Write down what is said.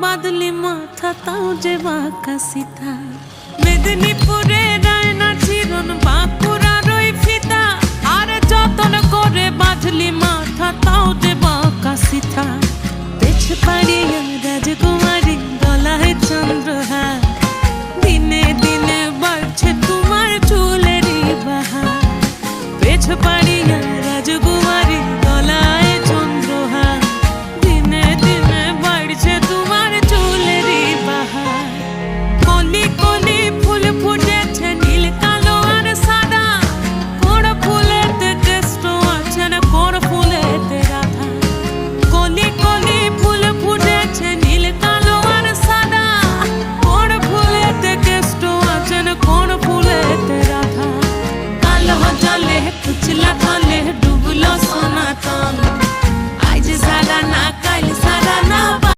বাদলি মাথা তাও যে বাঁকা সিথা মেদিনীপুরে রায়না চিরন বাঁকুড়ার ওই ফিতা আর যতন করে বাঁধলি মাথা তাও যে বাঁকা সিথা পেছ পাড়ি